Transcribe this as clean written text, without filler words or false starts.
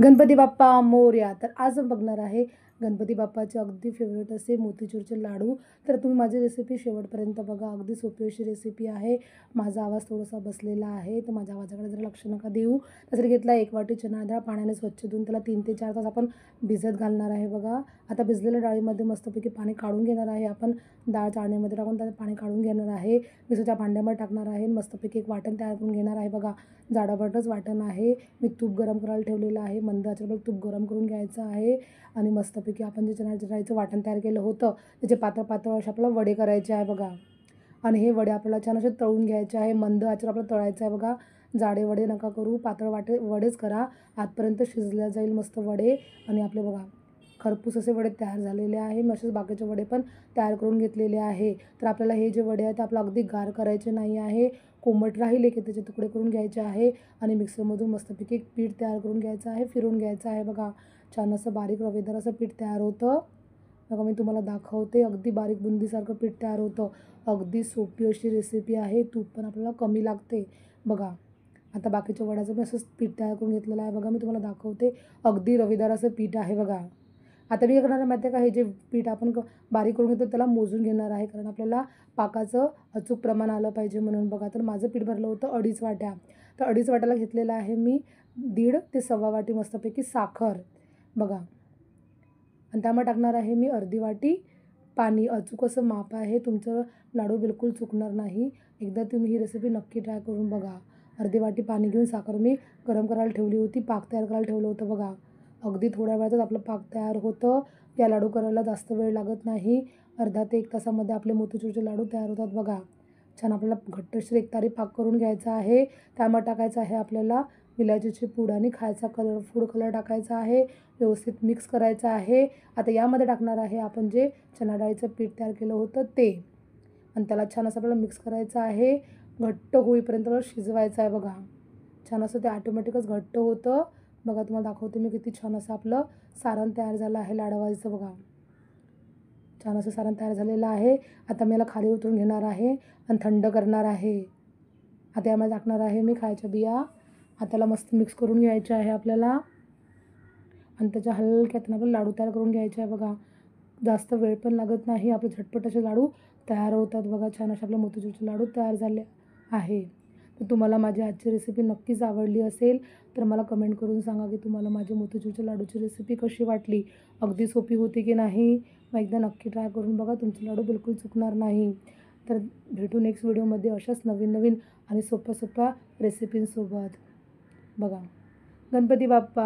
गणपती बाप्पा मोरया. तर आज आपण बघणार आहे गणपती बाप्पाचे अगदी फेवरेट असे मोतीचूरचे लाडू. तर तुम्ही माझी रेसिपी शेवटपर्यंत बघा. अगदी सोपी अशी रेसिपी आहे. माझा आवाज थोडासा बसलेला आहे, तर माझ्या आवाजाकडे जरा लक्ष नका देऊ. त्यासाठी घेतला 1 वाटी चणा डाळ, पाण्याने स्वच्छ धुवून त्याला 3 ते 4 तास आपण भिजत घालणार आहे बघा. आता भिजलेल्या डाळीमध्ये मस्तपैकी पाणी काढून घेणार आहे. आपण डाळ चाळणीमध्ये टाकून त्यात पाणी काढून घेणार आहे. मिक्सरच्या भांड्यामध्ये टाकणार आहे. मस्तपैकी एक वाटण तयार करून घेणार आहे बघा. जाडाभरटच वाटण आहे. मी तूप गरम करायला ठेवलेलं आहे. मंद आचेवर तूप गरम करून घ्यायचं आहे आणि मस्तपैकी आपण जे चण्याच्या डाळीचं वाटण तयार केलं होतं त्याचे पातळ पातळ असे आपल्याला वडे करायचे आहे बघा. आणि हे वडे आपल्याला छान असे तळून घ्यायचे आहे. मंद आचेवर आपल्याला तळायचं आहे बघा. जाडे वडे नका करू, पातळ वडेच करा. आतपर्यंत शिजल्या जाईल मस्त वडे. आणि आपले बघा खरपूस असे वडे तयार झालेले आहे. मी असेच बाकीचे वडे पण तयार करून घेतलेले आहे. तर आपल्याला हे जे वडे आहेत ते आपल्याला अगदी गार करायचे नाही आहे. कोमट राहिले की त्याचे तुकडे करून घ्यायचे आहे आणि मिक्सरमधून मस्तपैकी एक पीठ तयार करून घ्यायचं आहे. फिरवून घ्यायचं आहे बघा. छान असं बारीक रवेदार असं पीठ तयार होतं बघा. मी तुम्हाला दाखवते. अगदी बारीक बुंदीसारखं पीठ तयार होतं. अगदी सोपी अशी रेसिपी आहे. तूप पण आपल्याला कमी लागते बघा. आता बाकीच्या वड्याचं मी असंच पीठ तयार करून घेतलेलं आहे बघा. मी तुम्हाला दाखवते. अगदी रवेदार असं पीठ आहे बघा. आता मी काय करणार आहे माहिती आहे का, हे जे पीठ आपण बारीक करून घेतो त्याला मोजून घेणार आहे, कारण आपल्याला पाकाचं अचूक प्रमाण आलं पाहिजे म्हणून बघा. तर माझं पीठ भरलं होतं 2.5 वाट्या. तर 2.5 वाट्याला घेतलेलं आहे मी 1.5 ते 1.25 वाटी मस्तपैकी साखर बघा. आणि त्यामुळे टाकणार आहे मी अर्धी वाटी पाणी. अचूक असं माप आहे. तुमचं लाडू बिलकुल चुकणार नाही. एकदा तुम्ही ही रेसिपी नक्की ट्राय करून बघा. अर्धी वाटी पाणी घेऊन साखर मी गरम करायला ठेवली होती. पाक तयार करायला ठेवलं होतं बघा. अगदी थोड्या वेळातच आपलं पाक तयार होतं. या लाडू करायला जास्त वेळ लागत नाही. अर्धा ते 1 तासामध्ये आपले मोतीचूरचे लाडू तयार होतात बघा. छान आपल्याला घट्टसर एकतारी पाक करून घ्यायचा आहे. त्यामध्ये टाकायचं आहे आपल्याला विलायचीची पूड आणि खायचा फूड कलर टाकायचा आहे. व्यवस्थित मिक्स करायचं आहे. आता यामध्ये टाकणार आहे आपण जे चणा डाळीचं पीठ तयार केलं होतं ते. आणि त्याला छान असं आपल्याला मिक्स करायचं आहे. घट्ट होईपर्यंत आपल्याला शिजवायचं आहे बघा. छान असं ते ऑटोमॅटिकच घट्ट होतं बघा. तुम्हाला दाखवते मी किती छान असं आपलं सारण तयार झालं आहे लाडवाचं बघा. छान असं सारण तयार झालेलं आहे. आता मी याला खाली उतरून घेणार आहे आणि थंड करणार आहे. आता यामध्ये टाकणार आहे मी खायच्या बिया. आता त्याला मस्त मिक्स करून घ्यायचे आहे आपल्याला आणि त्याच्या हलक्या हाताने आपल्याला लाडू तयार करून घ्यायचे आहे बघा. जास्त वेळ पण लागत नाही. आपले झटपट असे लाडू तयार होतात बघा. छान असे आपले मोतीचूरचे लाडू तयार झाले आहे. तर तुम्हाला माझी आजची रेसिपी नक्कीच आवडली असेल तर मला कमेंट करून सांगा की तुम्हाला माझी मोतीचूरच्या लाडूची रेसिपी कशी वाटली. अगदी सोपी होती की नाही. मग एकदा नक्की ट्राय करून बघा. तुमचे लाडू बिलकुल चुकणार नाही. तर भेटू नेक्स्ट व्हिडिओमध्ये अशाच नवीन नवीन आणि सोप्या सोप्या रेसिपींसोबत बघा. गणपती बाप्पा